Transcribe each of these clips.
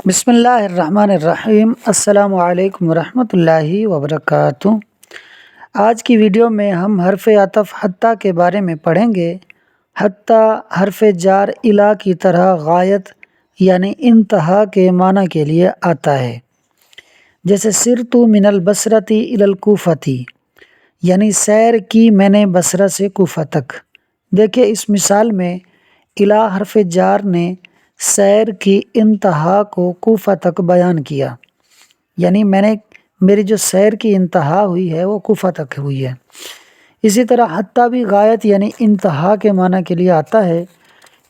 بسم اللہ الرحمن الرحیم۔ السلام علیکم ورحمۃ اللہ وبرکاتہ۔ آج کی ویڈیو میں ہم حرف عطف حتیٰ کے بارے میں پڑھیں گے۔ حتیٰ حرف جار الی کی طرح غایت یعنی انتہا کے معنی کے لیے آتا ہے، جیسے سرت من البصرۃ الی الکوفۃ، یعنی سیر کی میں نے بصرہ سے کوفہ تک۔ دیکھیں اس مثال میں الی حرف جار نے سیر کی انتہا کو کوفہ تک بیان کیا، یعنی میری جو سیر کی انتہا ہوئی ہے وہ کوفہ تک ہوئی ہے۔ اسی طرح حتیٰ بھی غایت یعنی انتہا کے معنی کے لیے آتا ہے،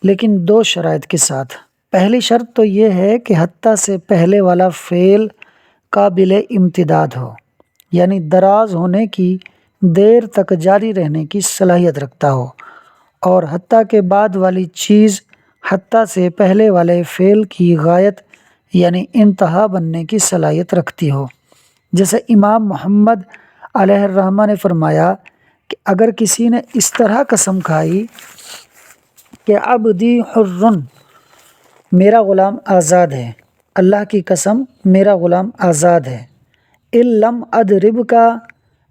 لیکن دو شرائط کے ساتھ۔ پہلی شرط تو یہ ہے کہ حتیٰ سے پہلے والا فعل قابل امتداد ہو، یعنی دراز ہونے کی، دیر تک جاری رہنے کی صلاحیت رکھتا ہو، اور حتیٰ کے بعد والی چیز حتیٰ سے پہلے والے فعل کی غایت یعنی انتہا بننے کی صلاحیت رکھتی ہو۔ جیسے امام محمد علیہ الرحمہ نے فرمایا کہ اگر کسی نے اس طرح قسم کھائی کہ عبدی حر، میرا غلام آزاد ہے، اللہ کی قسم میرا غلام آزاد ہے، ان لم اضرب کا،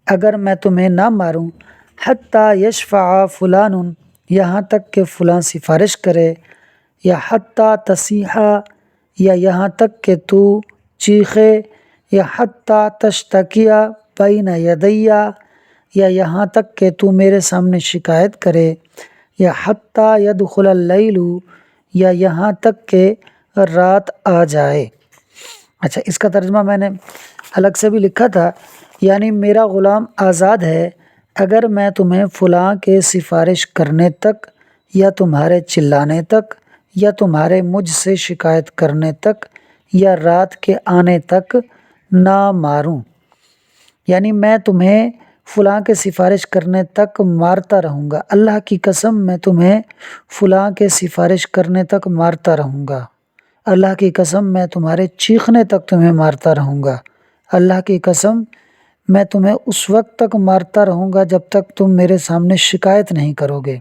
اگر میں تمہیں نہ ماروں، حتیٰ یشفع فلان، یہاں تک کہ فلاں سفارش کرے، یا حتیٰ تصیحا، یا یہاں تک کہ تو چیخے، یا حتیٰ تشتکیا بین یدیا، یا یہاں تک کہ تو میرے سامنے شکایت کرے، یا حتیٰ یدخل اللیل، یا یہاں تک کہ رات آ جائے۔ اچھا، اس کا ترجمہ میں نے الگ سے بھی لکھا تھا، یعنی میرا غلام آزاد ہے اگر میں تمہیں فلاں کے سفارش کرنے تک، یا تمہارے چلانے تک، یا تمہارے مجھ سے شکایت کرنے تک، یا رات کے آنے تک نہ ماروں، یعنی میں تمہیں فلاں کے سفارش کرنے تک مارتا رہوں گا، اللہ کی قسم میں تمہیں فلاں کے سفارش کرنے تک مارتا رہوں گا، اللہ کی قسم میں تمہارے چیخنے تک تمہیں مارتا رہوں گا، اللہ کی قسم میں تمہیں اس وقت تک مارتا رہوں گا جب تک تم میرے سامنے شکایت نہیں کرو گے،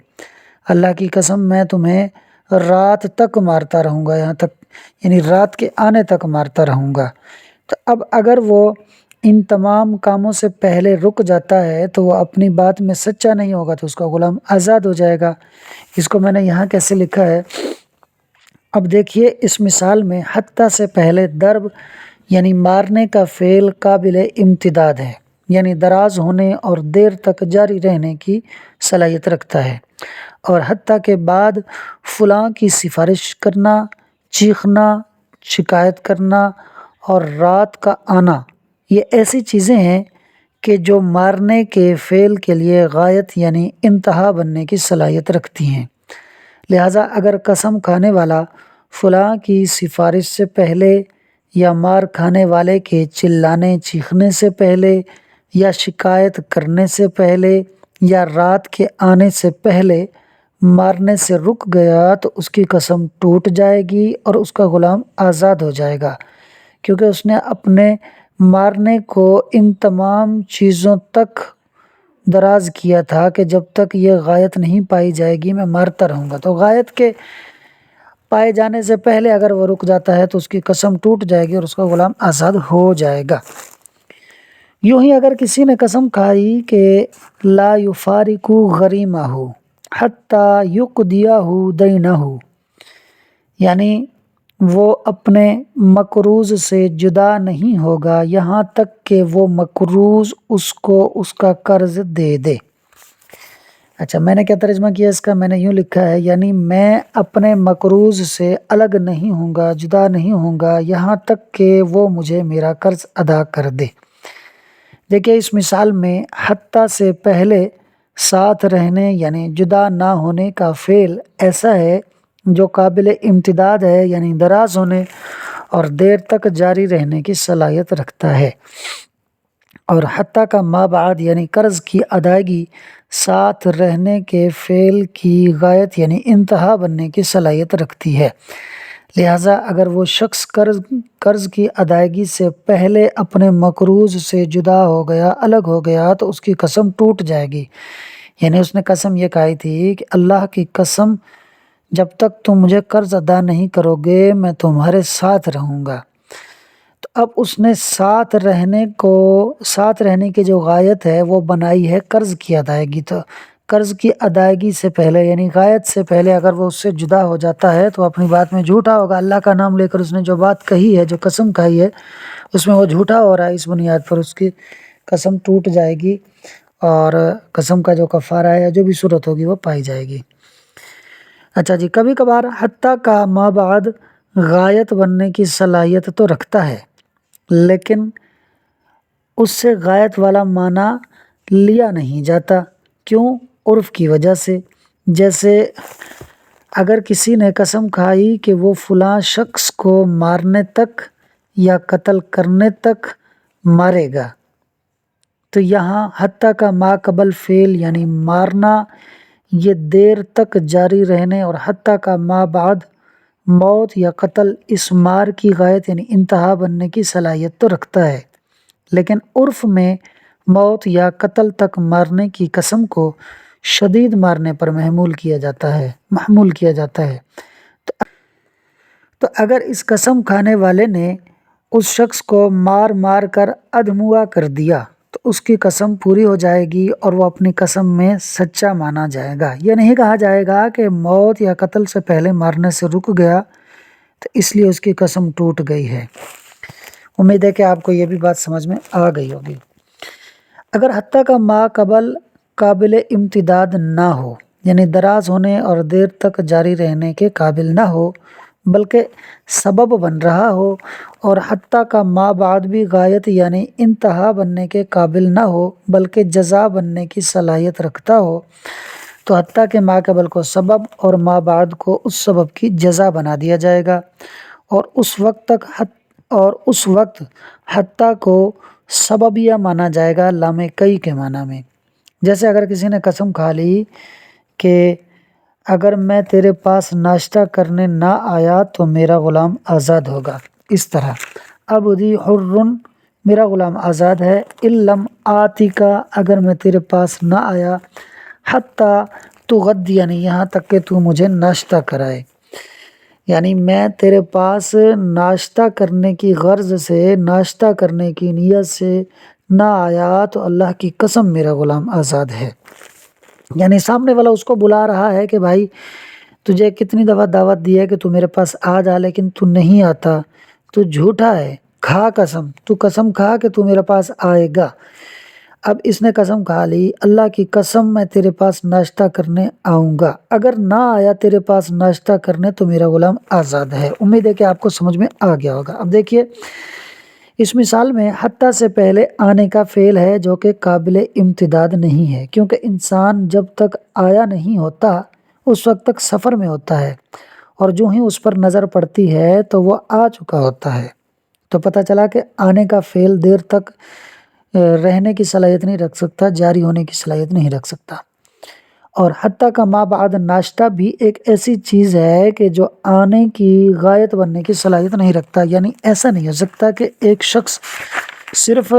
اللہ کی قسم میں تمہیں رات تک مارتا رہوں گا، یہاں تک یعنی رات کے آنے تک مارتا رہوں گا۔ تو اب اگر وہ ان تمام کاموں سے پہلے رک جاتا ہے تو وہ اپنی بات میں سچا نہیں ہوگا، تو اس کا غلام آزاد ہو جائے گا۔ اس کو میں نے یہاں کیسے لکھا ہے، اب دیکھیے اس مثال میں حتیٰ سے پہلے ضرب یعنی مارنے کا فعل قابل امتداد ہے، یعنی دراز ہونے اور دیر تک جاری رہنے کی صلاحیت رکھتا ہے، اور حتیٰ کے بعد فلاں کی سفارش کرنا، چیخنا، شکایت کرنا اور رات کا آنا، یہ ایسی چیزیں ہیں کہ جو مارنے کے فعل کے لیے غایت یعنی انتہا بننے کی صلاحیت رکھتی ہیں۔ لہٰذا اگر قسم کھانے والا فلاں کی سفارش سے پہلے، یا مار کھانے والے کے چلانے چیخنے سے پہلے، یا شکایت کرنے سے پہلے، یا رات کے آنے سے پہلے مارنے سے رک گیا تو اس کی قسم ٹوٹ جائے گی اور اس کا غلام آزاد ہو جائے گا، کیونکہ اس نے اپنے مارنے کو ان تمام چیزوں تک دراز کیا تھا کہ جب تک یہ غایت نہیں پائی جائے گی میں مارتا رہوں گا۔ تو غایت کے پائے جانے سے پہلے اگر وہ رک جاتا ہے تو اس کی قسم ٹوٹ جائے گی اور اس کا غلام آزاد ہو جائے گا۔ یوں ہی اگر کسی نے قسم کھائی کہ لا یفارق غریمہ حتیٰ یقضیہ دینہ، یعنی وہ اپنے مقروض سے جدا نہیں ہوگا یہاں تک کہ وہ مقروض اس کو اس کا قرض دے دے۔ اچھا، میں نے کیا ترجمہ کیا اس کا، میں نے یوں لکھا ہے، یعنی میں اپنے مقروض سے الگ نہیں ہوں گا، جدا نہیں ہوں گا یہاں تک کہ وہ مجھے میرا قرض ادا کر دے۔ دیکھیے اس مثال میں حتیٰ سے پہلے ساتھ رہنے یعنی جدا نہ ہونے کا فعل ایسا ہے جو قابل امتداد ہے، یعنی دراز ہونے اور دیر تک جاری رہنے کی صلاحیت رکھتا ہے، اور حتیٰ کا ما بعد یعنی قرض کی ادائیگی ساتھ رہنے کے فعل کی غایت یعنی انتہا بننے کی صلاحیت رکھتی ہے۔ لہٰذا اگر وہ شخص قرض کی ادائیگی سے پہلے اپنے مقروض سے جدا ہو گیا، الگ ہو گیا، تو اس کی قسم ٹوٹ جائے گی، یعنی اس نے قسم یہ کھائی تھی کہ اللہ کی قسم جب تک تم مجھے قرض ادا نہیں کرو گے میں تمہارے ساتھ رہوں گا۔ تو اب اس نے ساتھ رہنے کی جو غایت ہے وہ بنائی ہے قرض کی ادائیگی۔ تو قرض کی ادائیگی سے پہلے یعنی غایت سے پہلے اگر وہ اس سے جدا ہو جاتا ہے تو اپنی بات میں جھوٹا ہوگا۔ اللہ کا نام لے کر اس نے جو بات کہی ہے، جو قسم کھائی ہے، اس میں وہ جھوٹا ہو رہا ہے، اس بنیاد پر اس کی قسم ٹوٹ جائے گی اور قسم کا جو کفارہ ہے یا جو بھی صورت ہوگی وہ پائی جائے گی۔ اچھا جی، کبھی کبھار حتیٰ کا ما بعد غایت بننے کی صلاحیت تو رکھتا ہے، لیکن اس سے غایت والا معنی لیا نہیں جاتا۔ کیوں؟ عرف کی وجہ سے۔ جیسے اگر کسی نے قسم کھائی کہ وہ فلاں شخص کو مارنے تک یا قتل کرنے تک مارے گا، تو یہاں حتیٰ کا ما قبل فعل یعنی مارنا یہ دیر تک جاری رہنے، اور حتیٰ کا ما بعد موت یا قتل اس مار کی غایت یعنی انتہا بننے کی صلاحیت تو رکھتا ہے، لیکن عرف میں موت یا قتل تک مارنے کی قسم کو شدید مارنے پر محمول کیا جاتا ہے۔ تو اگر اس قسم کھانے والے نے اس شخص کو مار مار کر ادھموا کر دیا تو اس کی قسم پوری ہو جائے گی اور وہ اپنی قسم میں سچا مانا جائے گا۔ یہ نہیں کہا جائے گا کہ موت یا قتل سے پہلے مارنے سے رک گیا تو اس لیے اس کی قسم ٹوٹ گئی ہے۔ امید ہے کہ آپ کو یہ بھی بات سمجھ میں آ گئی ہوگی۔ اگر حتیٰ کا ما قابل امتداد نہ ہو یعنی دراز ہونے اور دیر تک جاری رہنے کے قابل نہ ہو بلکہ سبب بن رہا ہو، اور حتیٰ کا ما بعد بھی غایت یعنی انتہا بننے کے قابل نہ ہو بلکہ جزا بننے کی صلاحیت رکھتا ہو، تو حتیٰ کے ما قبل کو سبب اور ما بعد کو اس سبب کی جزا بنا دیا جائے گا، اور اس وقت حتیٰ کو سببیہ مانا جائے گا لام کئی کے معنی میں۔ جیسے اگر کسی نے قسم کھا لی کہ اگر میں تیرے پاس ناشتہ کرنے نہ آیا تو میرا غلام آزاد ہوگا، اس طرح عبدی حر، میرا غلام آزاد ہے، لم آتی کا، اگر میں تیرے پاس نہ آیا، حتیٰ تغدینی، یہاں تک کہ تو مجھے ناشتہ کرائے، یعنی میں تیرے پاس ناشتہ کرنے کی غرض سے، ناشتہ کرنے کی نیت سے نہ آیا تو اللہ کی قسم میرا غلام آزاد ہے۔ یعنی سامنے والا اس کو بلا رہا ہے کہ بھائی تجھے کتنی دفعہ دعوت دی ہے کہ تو میرے پاس آ جا، لیکن تو نہیں آتا، تو جھوٹا ہے، کھا قسم، تو قسم کھا کہ تو میرے پاس آئے گا۔ اب اس نے قسم کھا لی، اللہ کی قسم میں تیرے پاس ناشتہ کرنے آؤں گا، اگر نہ آیا تیرے پاس ناشتہ کرنے تو میرا غلام آزاد ہے۔ امید ہے کہ آپ کو سمجھ میں آ گیا ہوگا۔ اب دیکھیے اس مثال میں حتیٰ سے پہلے آنے کا فعل ہے جو کہ قابل امتداد نہیں ہے، کیونکہ انسان جب تک آیا نہیں ہوتا اس وقت تک سفر میں ہوتا ہے، اور جو ہی اس پر نظر پڑتی ہے تو وہ آ چکا ہوتا ہے۔ تو پتہ چلا کہ آنے کا فعل دیر تک رہنے کی صلاحیت نہیں رکھ سکتا، جاری ہونے کی صلاحیت نہیں رکھ سکتا۔ اور حتیٰ کا ما بعد ناشتہ بھی ایک ایسی چیز ہے کہ جو آنے کی غایت بننے کی صلاحیت نہیں رکھتا، یعنی ایسا نہیں ہو سکتا کہ ایک شخص صرف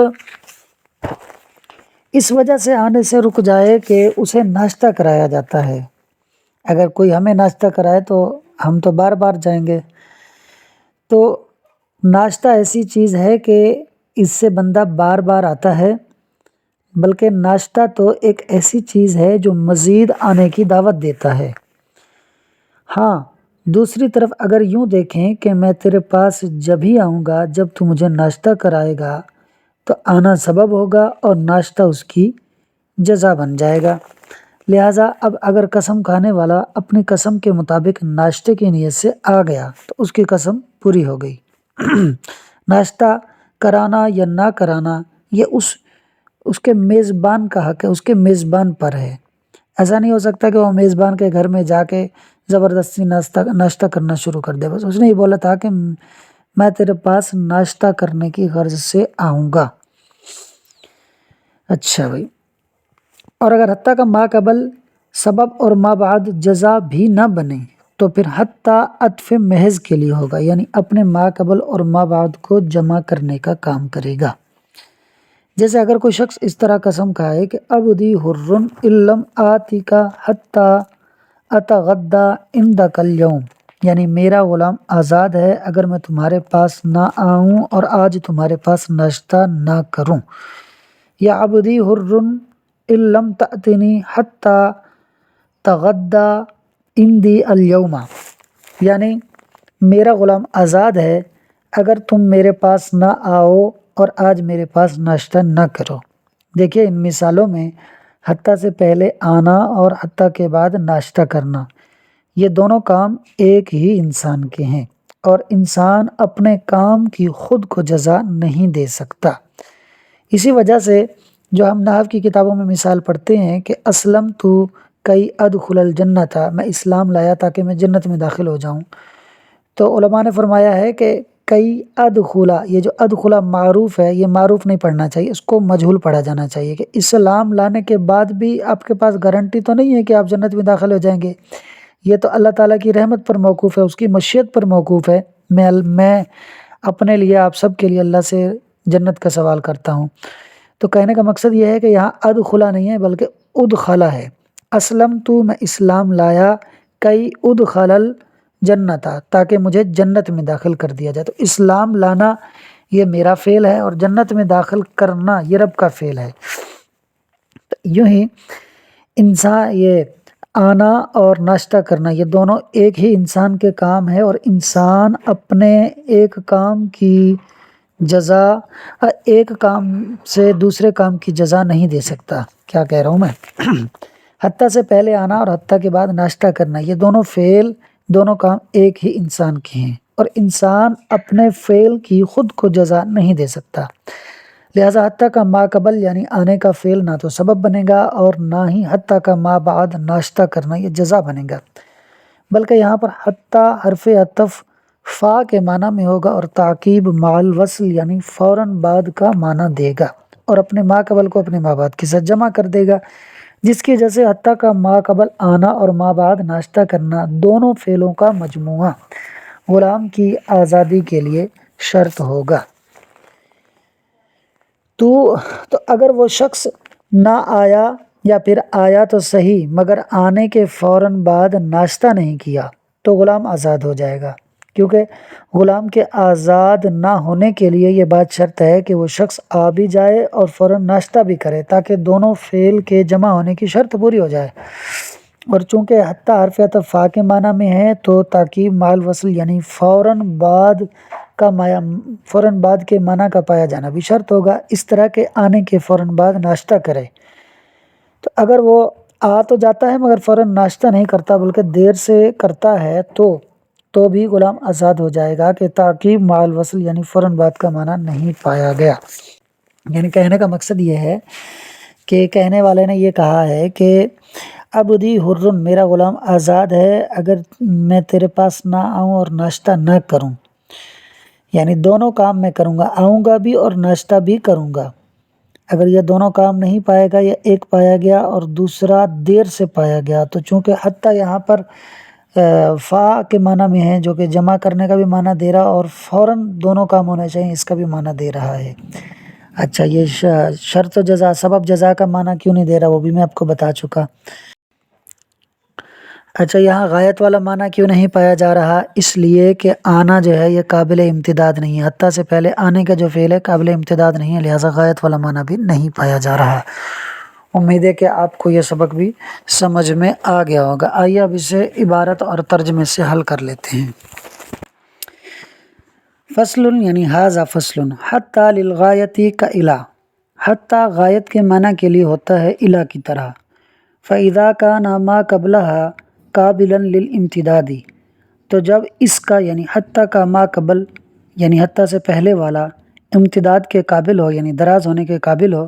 اس وجہ سے آنے سے رک جائے کہ اسے ناشتہ کرایا جاتا ہے۔ اگر کوئی ہمیں ناشتہ کرائے تو ہم تو بار بار جائیں گے۔ تو ناشتہ ایسی چیز ہے کہ اس سے بندہ بار بار آتا ہے، بلکہ ناشتہ تو ایک ایسی چیز ہے جو مزید آنے کی دعوت دیتا ہے۔ ہاں، دوسری طرف اگر یوں دیکھیں کہ میں تیرے پاس جب ہی آؤں گا جب تو مجھے ناشتہ کرائے گا، تو آنا سبب ہوگا اور ناشتہ اس کی جزا بن جائے گا۔ لہٰذا اب اگر قسم کھانے والا اپنی قسم کے مطابق ناشتے کی نیت سے آ گیا تو اس کی قسم پوری ہو گئی۔ ناشتہ کرانا یا نہ کرانا یہ اس کے میزبان کا حق ہے، اس کے میزبان پر ہے۔ ایسا نہیں ہو سکتا کہ وہ میزبان کے گھر میں جا کے زبردستی ناشتہ کرنا شروع کر دے۔ بس اس نے یہ بولا تھا کہ میں تیرے پاس ناشتہ کرنے کی غرض سے آؤں گا۔ اچھا بھائی، اور اگر حتیٰ کا ما قبل سبب اور ما بعد جزا بھی نہ بنے تو پھر حتیٰ عطف محض کے لیے ہوگا، یعنی اپنے ما قبل اور ما بعد کو جمع کرنے کا کام کرے گا۔ جیسے اگر کوئی شخص اس طرح قسم کھائے کہ عبدی حر لم آتی کا حتیٰ اتغدا عندک اليوم، یعنی میرا غلام آزاد ہے اگر میں تمہارے پاس نہ آؤں اور آج تمہارے پاس ناشتہ نہ کروں۔ یا عبدی حر ان لم تأتنی حتی تغدا عندی اليوم، یعنی میرا غلام آزاد ہے اگر تم میرے پاس نہ آؤ اور آج میرے پاس ناشتہ نہ کرو۔ دیکھیے ان مثالوں میں حتیٰ سے پہلے آنا اور حتیٰ کے بعد ناشتہ کرنا، یہ دونوں کام ایک ہی انسان کے ہیں، اور انسان اپنے کام کی خود کو جزا نہیں دے سکتا۔ اسی وجہ سے جو ہم نحو کی کتابوں میں مثال پڑھتے ہیں کہ اسلم تو کئی ادخل الجنت، میں اسلام لایا تاکہ میں جنت میں داخل ہو جاؤں، تو علماء نے فرمایا ہے کہ کئی ادخلا، یہ جو ادخلا معروف ہے یہ معروف نہیں پڑھنا چاہیے، اس کو مجہول پڑھا جانا چاہیے کہ اسلام لانے کے بعد بھی آپ کے پاس گارنٹی تو نہیں ہے کہ آپ جنت میں داخل ہو جائیں گے، یہ تو اللہ تعالیٰ کی رحمت پر موقوف ہے، اس کی مشیت پر موقوف ہے۔ میں اپنے لیے آپ سب کے لیے اللہ سے جنت کا سوال کرتا ہوں۔ تو کہنے کا مقصد یہ ہے کہ یہاں ادخلا نہیں ہے بلکہ ادخلا ہے۔ اسلم تو میں اسلام لایا، کئی ادخل الجنت تاکہ مجھے جنت میں داخل کر دیا جائے، تو اسلام لانا یہ میرا فعل ہے اور جنت میں داخل کرنا یہ رب کا فعل ہے۔ یوں ہی انسان یہ آنا اور ناشتہ کرنا یہ دونوں ایک ہی انسان کے کام ہے، اور انسان اپنے ایک کام کی جزا ایک کام سے دوسرے کام کی جزا نہیں دے سکتا۔ کیا کہہ رہا ہوں میں؟ حتیٰ سے پہلے آنا اور حتیٰ کے بعد ناشتہ کرنا یہ دونوں فعل، دونوں کام ایک ہی انسان کے ہیں، اور انسان اپنے فعل کی خود کو جزا نہیں دے سکتا، لہٰذا حتیٰ کا ما قبل یعنی آنے کا فعل نہ تو سبب بنے گا اور نہ ہی حتیٰ کا ما بعد ناشتہ کرنا یہ جزا بنے گا، بلکہ یہاں پر حتیٰ حرف عطف فا کے معنی میں ہوگا اور تعقیب مع الوصل یعنی فوراً بعد کا معنی دے گا، اور اپنے ما قبل کو اپنے ما بعد کے ساتھ جمع کر دے گا، جس کی وجہ سے حتیٰ کا ما قبل آنا اور ما بعد ناشتہ کرنا دونوں فعلوں کا مجموعہ غلام کی آزادی کے لیے شرط ہوگا۔ تو اگر وہ شخص نہ آیا یا پھر آیا تو صحیح مگر آنے کے فوراً بعد ناشتہ نہیں کیا تو غلام آزاد ہو جائے گا، کیونکہ غلام کے آزاد نہ ہونے کے لیے یہ بات شرط ہے کہ وہ شخص آ بھی جائے اور فوراً ناشتہ بھی کرے تاکہ دونوں فعل کے جمع ہونے کی شرط پوری ہو جائے، اور چونکہ حتیٰ حرف عطف فا کے معنی میں ہے تو تاکید مع الوصل یعنی فوراً بعد کے معنی کا پایا جانا بھی شرط ہوگا، اس طرح کے آنے کے فوراً بعد ناشتہ کرے۔ تو اگر وہ آ تو جاتا ہے مگر فوراً ناشتہ نہیں کرتا بلکہ دیر سے کرتا ہے تو بھی غلام آزاد ہو جائے گا کہ تعقیب مع الوصل یعنی فوراً بعد کا معنی نہیں پایا گیا۔ یعنی کہنے کا مقصد یہ ہے کہ کہنے والے نے یہ کہا ہے کہ عبدی حر، میرا غلام آزاد ہے اگر میں تیرے پاس نہ آؤں اور ناشتہ نہ کروں، یعنی دونوں کام میں کروں گا، آؤں گا بھی اور ناشتہ بھی کروں گا۔ اگر یہ دونوں کام نہیں پائے گا یا ایک پایا گیا اور دوسرا دیر سے پایا گیا تو چونکہ حتیٰ یہاں پر فا کے معنی میں ہے جو کہ جمع کرنے کا بھی معنی دے رہا اور فوراً دونوں کام ہونے چاہیے اس کا بھی معنی دے رہا ہے۔ اچھا یہ شرط و جزا سبب جزا کا معنی کیوں نہیں دے رہا وہ بھی میں آپ کو بتا چکا۔ اچھا یہاں غایت والا معنی کیوں نہیں پایا جا رہا؟ اس لیے کہ آنا جو ہے یہ قابل امتداد نہیں ہے، حتیٰ سے پہلے آنے کا جو فعل ہے قابل امتداد نہیں ہے، لہٰذا غایت والا معنی بھی نہیں پایا جا رہا۔ امید ہے کہ آپ کو یہ سبق بھی سمجھ میں آ گیا ہوگا۔ آئیے اب اسے عبارت اور ترجمے سے حل کر لیتے ہیں۔ فصل یعنی ھذا فصل، حتیٰ للغایتی کا الی، حتیٰ غایت کے معنی کے لیے ہوتا ہے الی کی طرح۔ فَإِذَا كَانَ مَا قَبْلَهَا قَابِلًا لِلْامْتِدَادِ، تو جب اس کا یعنی حتیٰ کا ما قبل یعنی حتیٰ سے پہلے والا امتداد کے قابل ہو یعنی دراز ہونے کے قابل ہو،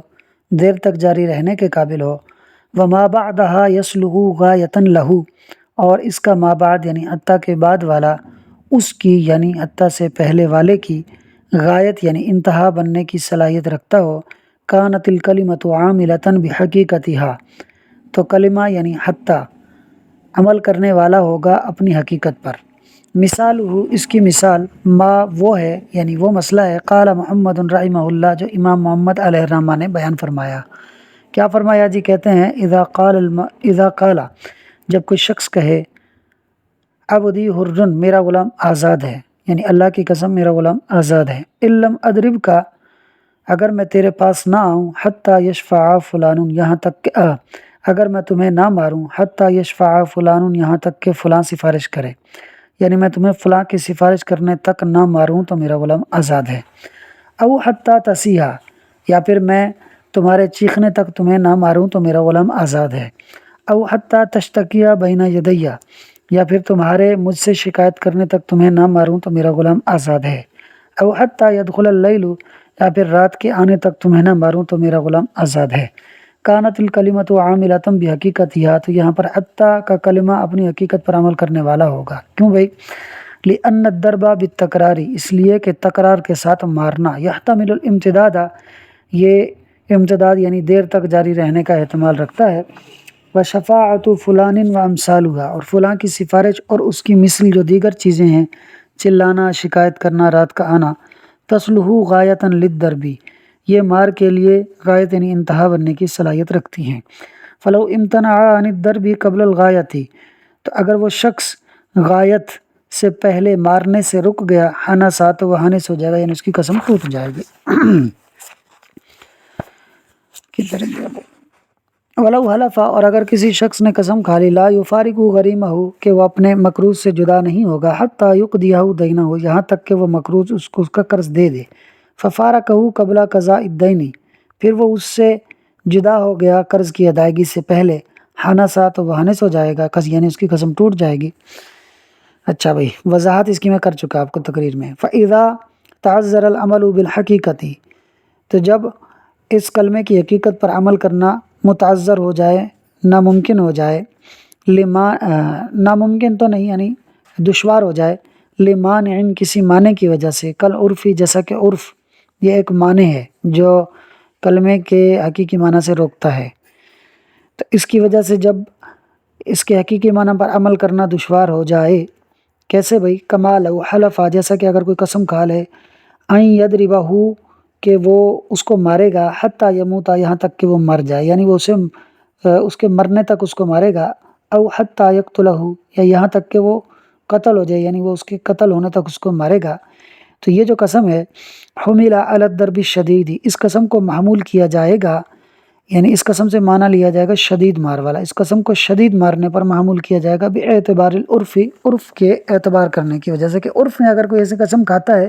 دیر تک جاری رہنے کے قابل ہو، وَمَا بَعْدَهَا يَصْلُحُ غَایَةً لَهُ، اور اس کا ما بعد یعنی حتیٰ کے بعد والا اس کی یعنی حتیٰ سے پہلے والے کی غایت یعنی انتہا بننے کی صلاحیت رکھتا ہو، كَانَتِ الْكَلِمَةُ عَامِلَةً بِحَقِيقَتِهَا، تو کلمہ یعنی حتیٰ عمل کرنے والا ہوگا اپنی حقیقت پر۔ مثال اس کی مثال ما وہ ہے یعنی وہ مسئلہ ہے قال محمد رحمہ اللہ جو امام محمد علیہ الرحمہ نے بیان فرمایا۔ کیا فرمایا جی؟ کہتے ہیں اذا قال جب کوئی شخص کہے عبدی حرن، میرا غلام آزاد ہے، یعنی اللہ کی قسم میرا غلام آزاد ہے، علم ادرب کا، اگر میں تیرے پاس نہ آؤں، حتیٰ یشفع فلان، یہاں تک کہ اگر میں تمہیں نہ ماروں، حتیٰ یشفع فلان، یہاں تک کہ فلاں سفارش کرے، یعنی میں تمہیں فلاں کی سفارش کرنے تک نہ ماروں تو میرا غلام آزاد ہے، او حتیٰ تسیحا، یا پھر میں تمہارے چیخنے تک تمہیں نہ ماروں تو میرا غلام آزاد ہے، او حتیٰ تشتکیہ بین یدیہ، یا پھر تمہارے مجھ سے شکایت کرنے تک تمہیں نہ ماروں تو میرا غلام آزاد ہے، او حتیٰ یدخل اللیل، یا پھر رات کے آنے تک تمہیں نہ ماروں تو میرا غلام آزاد ہے۔ کانت الکلمۃ عاملۃ بحقیقتھا، تو یہاں پر حتیٰ کا کلمہ اپنی حقیقت پر عمل کرنے والا ہوگا، کیوں بھائی؟ لأن الضرب بالتکرار، اس لیے کہ تکرار کے ساتھ مارنا، یحتمل الامتداد، یہ امتداد یعنی دیر تک جاری رہنے کا احتمال رکھتا ہے، وشفاعت فلان وامثالها، اور فلاں کی سفارش اور اس کی مثل جو دیگر چیزیں ہیں، چلانا، شکایت کرنا، رات کا آنا، تصلح غایۃ للضرب، یہ مار کے لیے غایت یعنی انتہا بننے کی صلاحیت رکھتی ہیں، فلو امتنع عن الضرب قبل الغایت، تو اگر وہ شخص غایت سے پہلے مارنے سے رک گیا، حنسا، تو وہ حنس ہو جائے گا، یعنی اس کی قسم ٹوٹ جائے گی۔ ولو حلف، اور اگر کسی شخص نے قسم کھا لی، لا یفارق غریمہ، کہ وہ اپنے مقروض سے جدا نہیں ہوگا، حتی یقضیہ دینہ، یہاں تک کہ وہ مقروض اس کو اس کا قرض دے دے، ففارقہ قبل قضاء الدین، پھر وہ اس سے جدا ہو گیا قرض کی ادائیگی سے پہلے، حنسا، تو وہ حنس ہو جائے گا، یعنی اس کی قسم ٹوٹ جائے گی۔ اچھا بھائی، وضاحت اس کی میں کر چکا آپ کو تقریر میں۔ فَإِذَا تَعَذَّرَ الْعَمَلُ بِالْحَقِيقَةِ، تو جب اس کلمے کی حقیقت پر عمل کرنا متعذر ہو جائے، ناممکن ہو جائے، ناممکن تو نہیں یعنی دشوار ہو جائے، لمانع، کسی معنی کی وجہ سے، کل عرفی، جیسا کہ عرف یہ ایک معنی ہے جو کلمے کے حقیقی معنی سے روکتا ہے، تو اس کی وجہ سے جب اس کے حقیقی معنی پر عمل کرنا دشوار ہو جائے، کیسے بھائی؟ کما لو حلف، جیسا کہ اگر کوئی قسم کھا لے، ان یضربہ، کہ وہ اس کو مارے گا، حتی یموت، یہاں تک کہ وہ مر جائے، یعنی وہ اسے اس کے مرنے تک اس کو مارے گا، او حتی یقتلہ، یا یہاں تک کہ وہ قتل ہو جائے، یعنی وہ اس کے قتل ہونے تک اس کو مارے گا، تو یہ جو قسم ہے، حمل علی الضرب الشدید، اس قسم کو محمول کیا جائے گا، یعنی اس قسم سے معنی لیا جائے گا شدید مار والا، اس قسم کو شدید مارنے پر محمول کیا جائے گا، باعتبار العرف، عرف کے اعتبار کرنے کی وجہ سے، کہ عرف میں اگر کوئی ایسی قسم کھاتا ہے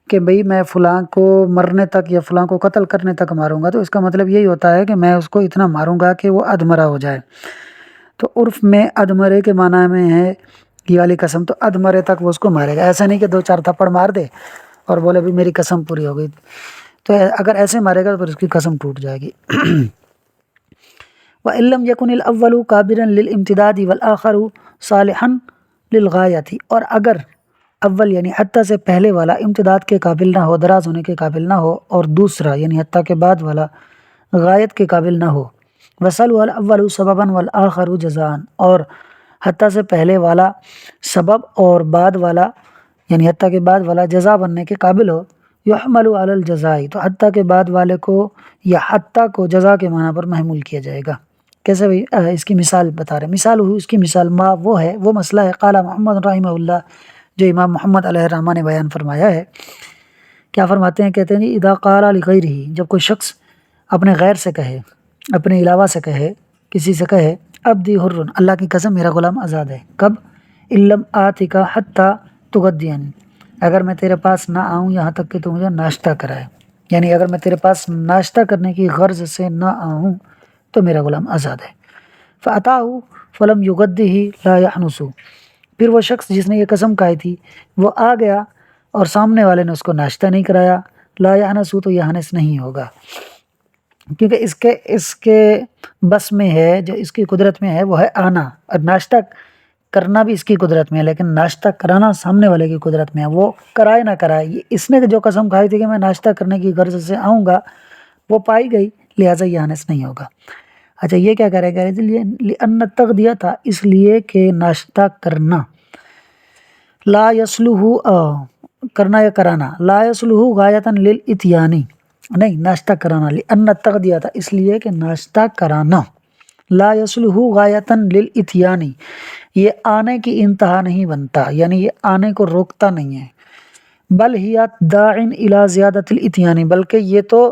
کہ بھئی میں فلاں کو مرنے تک یا فلاں کو قتل کرنے تک ماروں گا، تو اس کا مطلب یہی ہوتا ہے کہ میں اس کو اتنا ماروں گا کہ وہ ادمرا ہو جائے، تو عرف میں ادمرے کے معنی میں ہے یہ والی قسم، تو ادمرے تک وہ اس کو مارے گا، ایسا نہیں کہ 2-4 تھپڑ مار دے اور بولے بھی میری قسم پوری ہو گئی، تو اگر ایسے مارے گا تو پھر اس کی قسم ٹوٹ جائے گی۔ وَإِن لَّمْ يَكُنِ الْأَوَّلُ قَابِلًا لِلْإِمْتِدَادِ وَالْآخَرُ صَالِحًا لِلْغَایَةِ، اور اگر اول یعنی حتیٰ سے پہلے والا امتداد کے قابل نہ ہو، دراز ہونے کے قابل نہ ہو، اور دوسرا یعنی حتیٰ کے بعد والا غایت کے قابل نہ ہو، وَصَلُوَ الْأَوَّلُ سَبَبًا وَالْآخَرُ جَزَاءً، اور حتیٰ سے پہلے والا سبب اور بعد والا یعنی حتیٰ کے بعد والا جزا بننے کے قابل ہو، یحمل علی الجزاء، تو حتیٰ کے بعد والے کو یا حتیٰ کو جزا کے معنی پر محمول کیا جائے گا۔ کیسے بھائی؟ اس کی مثال بتا رہے ہیں، مثال ہوئی اس کی مثال، ما وہ ہے، وہ مسئلہ ہے، قال محمد رحمہ اللہ، جو امام محمد علیہ الرحمہ نے بیان فرمایا ہے۔ کیا فرماتے ہیں؟ کہتے ہیں جی اذا قال لغیرہ، جب کوئی شخص اپنے غیر سے کہے، اپنے علاوہ سے کہے، کسی سے کہے، عبدی حر، اللہ کی قسم میرا غلام آزاد ہے، کب؟ ان لم آتک حتی تغدین، اگر میں تیرے پاس نہ آؤں یہاں تک کہ تو مجھے ناشتہ کرائے، یعنی اگر میں تیرے پاس ناشتہ کرنے کی غرض سے نہ آؤں تو میرا غلام آزاد ہے۔ فَأَتَاهُ فَلَمْ يُغَدِّهِ لَا يَحْنُسُ، پھر وہ شخص جس نے یہ قسم کھائی تھی وہ آ گیا اور سامنے والے نے اس کو ناشتہ نہیں کرایا، لا یحنسو، تو یحنس نہیں ہوگا، کیونکہ اس کے بس میں ہے، جو اس کی قدرت میں ہے وہ ہے آنا، اور ناشتہ کرنا بھی اس کی قدرت میں ہے، لیکن ناشتہ کرانا سامنے والے کی قدرت میں ہے، وہ کرائے نہ کرائے، اس نے جو قسم کھائی تھی کہ میں ناشتہ کرنے کی غرض سے آؤں گا وہ پائی گئی، لہٰذا یہ یحنس نہیں ہوگا۔ اچھا یہ کیا کرے گا؟ لأن التغدیہ تھا، اس لیے کہ ناشتہ کرنا، لا یصلح، کرنا یا کرانا، لا یصلح غایۃ للاتیان، نہیں ناشتہ کرانا، لأن التغدیہ تھا، اس لیے کہ ناشتہ کرانا لا یصلح غایتاً للاتیانی، یہ آنے کی انتہا نہیں بنتا، یعنی یہ آنے کو روکتا نہیں ہے، بل ہی داعٍ الی زیادۃ الاتیانی، بلکہ یہ تو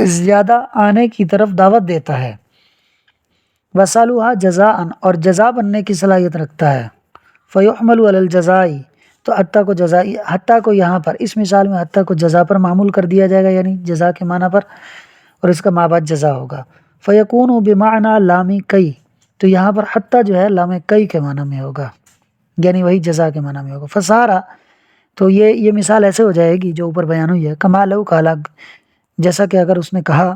زیادہ آنے کی طرف دعوت دیتا ہے، وصالحہ جزاءً، اور جزا بننے کی صلاحیت رکھتا ہے، فیحمل علی الجزائی، تو حتیٰ کو یہاں پر اس مثال میں حتیٰ کو جزا پر معمول کر دیا جائے گا، یعنی جزا کے معنی پر، اور اس کا ما بعد جزا ہوگا، فیکون بمعنی لام کئی، تو یہاں پر حتیٰ جو ہے لام کئی کے معنی میں ہوگا، یعنی وہی جزا کے معنی میں ہوگا، فسارا، تو یہ مثال ایسے ہو جائے گی جو اوپر بیان ہوئی ہے، کما لو قالا، جیسا کہ اگر اس نے کہا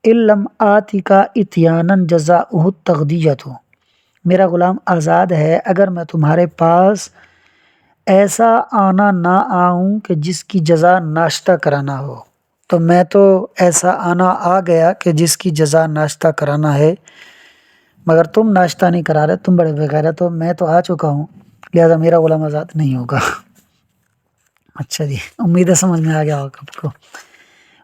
ان لم آتک اتیانا جزاؤہ التغدیۃ، میرا غلام آزاد ہے اگر میں تمہارے پاس ایسا آنا نہ آؤں کہ جس کی جزا ناشتہ کرانا ہو، تو میں تو ایسا آنا آ گیا کہ جس کی جزا ناشتہ کرانا ہے، مگر تم ناشتہ نہیں کرا رہے، تم بڑے بغیرت ہو، میں تو آ چکا ہوں، لہذا میرا غلام آزاد نہیں ہوگا۔ اچھا جی، امید ہے سمجھ میں آ گیا ہوگا آپ کو۔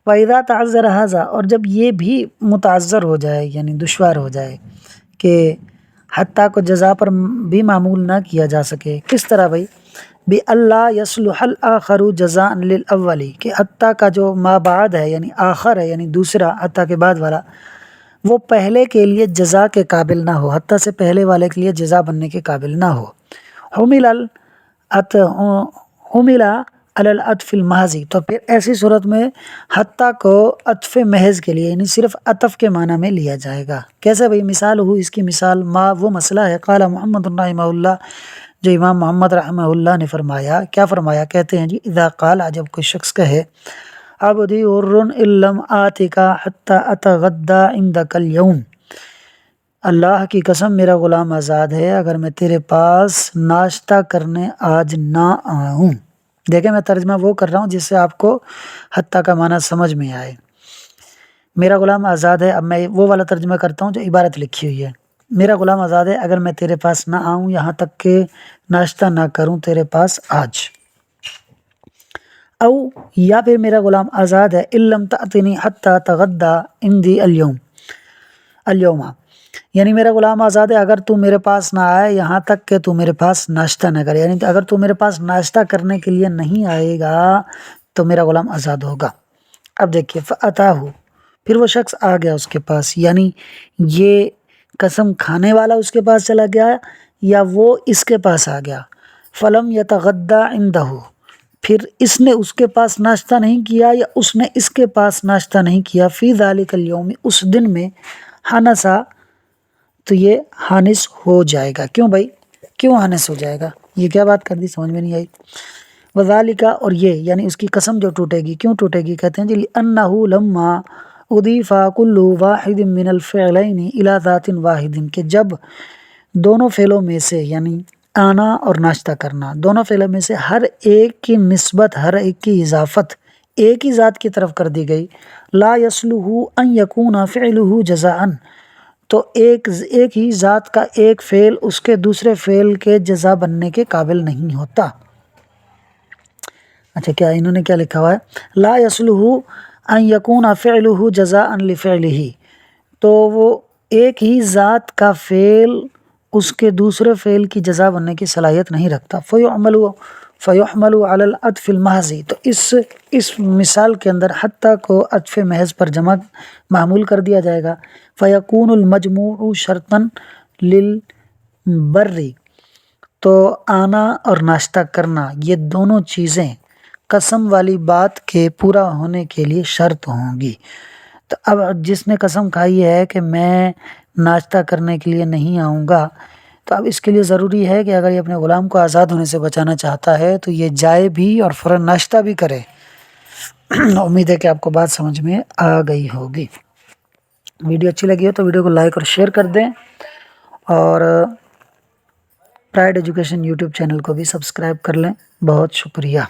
وَإِذَا تَعَذَّرَ هَذَا، اور جب یہ بھی متعذر ہو جائے، یعنی دشوار ہو جائے کہ حتیٰ کو جزا پر بھی معمول نہ کیا جا سکے، کس طرح بھائی؟ بِأَلَّا يَصْلُحَ الْآخَرُ جَزَاءً لِلْأَوَّلِ، کہ حتیٰ کا جو ما بعد ہے یعنی آخر ہے، یعنی دوسرا حتیٰ کے بعد والا، وہ پہلے کے لیے جزا کے قابل نہ ہو، حتیٰ سے پہلے والے کے لیے جزا بننے کے قابل نہ ہو، حُمِلَ علی العطف المحضی، تو پھر ایسی صورت میں حتیٰ کو عطف محض کے لیے، یعنی صرف عطف کے معنی میں لیا جائے گا۔ کیسے بھائی؟ مثال ہو، اس کی مثال ما وہ مسئلہ ہے، قال محمد رحمہ اللہ، جو امام محمد رحمہ اللہ نے فرمایا، کیا فرمایا؟ کہتے ہیں جی اذا قال، جب کوئی شخص کہے عبدی حر ان لم آتک حتی اتغدی عندک اليوم، اللہ کی قسم میرا غلام آزاد ہے اگر میں تیرے پاس ناشتہ کرنے آج نہ آؤں۔ دیکھیں میں ترجمہ وہ کر رہا ہوں جس سے آپ کو حتیٰ کا معنی سمجھ میں آئے۔ میرا غلام آزاد ہے، اب میں وہ والا ترجمہ کرتا ہوں جو عبارت لکھی ہوئی ہے، میرا غلام آزاد ہے اگر میں تیرے پاس نہ آؤں، یہاں تک کہ ناشتہ نہ کروں تیرے پاس آج، او یا پھر میرا غلام آزاد ہے ان لم تأتنی حتی تغدی عندی اليوم، یعنی میرا غلام آزاد ہے اگر تو میرے پاس نہ آئے یہاں تک کہ تو میرے پاس ناشتہ نہ کرے، یعنی اگر تو میرے پاس ناشتہ کرنے کے لیے نہیں آئے گا تو میرا غلام آزاد ہوگا۔ اب دیکھیے فأتاہ، پھر وہ شخص آ گیا اس کے پاس، یعنی یہ قسم کھانے والا اس کے پاس چلا گیا یا وہ اس کے پاس آ گیا، فلم یتغدی عندہ، پھر اس نے اس کے پاس ناشتہ نہیں کیا یا اس نے اس کے پاس ناشتہ نہیں کیا، فی ذالک اليوم، اس دن میں، حنسا، تو یہ حانس ہو جائے گا۔ کیوں بھائی؟ کیوں حانس ہو جائے گا؟ یہ کیا بات کر دی، سمجھ میں نہیں آئی۔ وذالک، اور یہ یعنی اس کی قسم جو ٹوٹے گی، کیوں ٹوٹے گی؟ کہتے ہیں جی لأنہ لما اضیف کل واحد من الفعلین الی ذات واحد، کہ جب دونوں فعلوں میں سے، یعنی آنا اور ناشتہ کرنا، دونوں فعلوں میں سے ہر ایک کی نسبت، ہر ایک کی اضافت ایک ہی ذات کی طرف کر دی گئی، لا یصلح ان یکون فعلہ جزاء، تو ایک ہی ذات کا ایک فعل اس کے دوسرے فعل کے جزا بننے کے قابل نہیں ہوتا۔ اچھا، کیا انہوں نے کیا لکھا ہوا ہے؟ لا یصلح ان یکون فعلہ جزاء لفعلہ، تو وہ ایک ہی ذات کا فعل اس کے دوسرے فعل کی جزا بننے کی صلاحیت نہیں رکھتا، فیحمل علی العطف المحض، تو اس مثال کے اندر حتیٰ کو عطف محض پر جمع معمول کر دیا جائے گا، فیکون المجموع شرطا للبر، تو آنا اور ناشتہ کرنا یہ دونوں چیزیں قسم والی بات کے پورا ہونے کے لیے شرط ہوں گی۔ تو اب جس نے قسم کھائی ہے کہ میں ناشتہ کرنے کے لیے نہیں آؤں گا، تو اب اس کے لیے ضروری ہے کہ اگر یہ اپنے غلام کو آزاد ہونے سے بچانا چاہتا ہے تو یہ جائے بھی اور فوراً ناشتہ بھی کرے۔ امید ہے کہ آپ کو بات سمجھ میں آ گئی ہوگی۔ ویڈیو اچھی لگی ہو تو ویڈیو کو لائک اور شیئر کر دیں، اور پرائڈ ایجوکیشن یوٹیوب چینل کو بھی سبسکرائب کر لیں۔ بہت شکریہ۔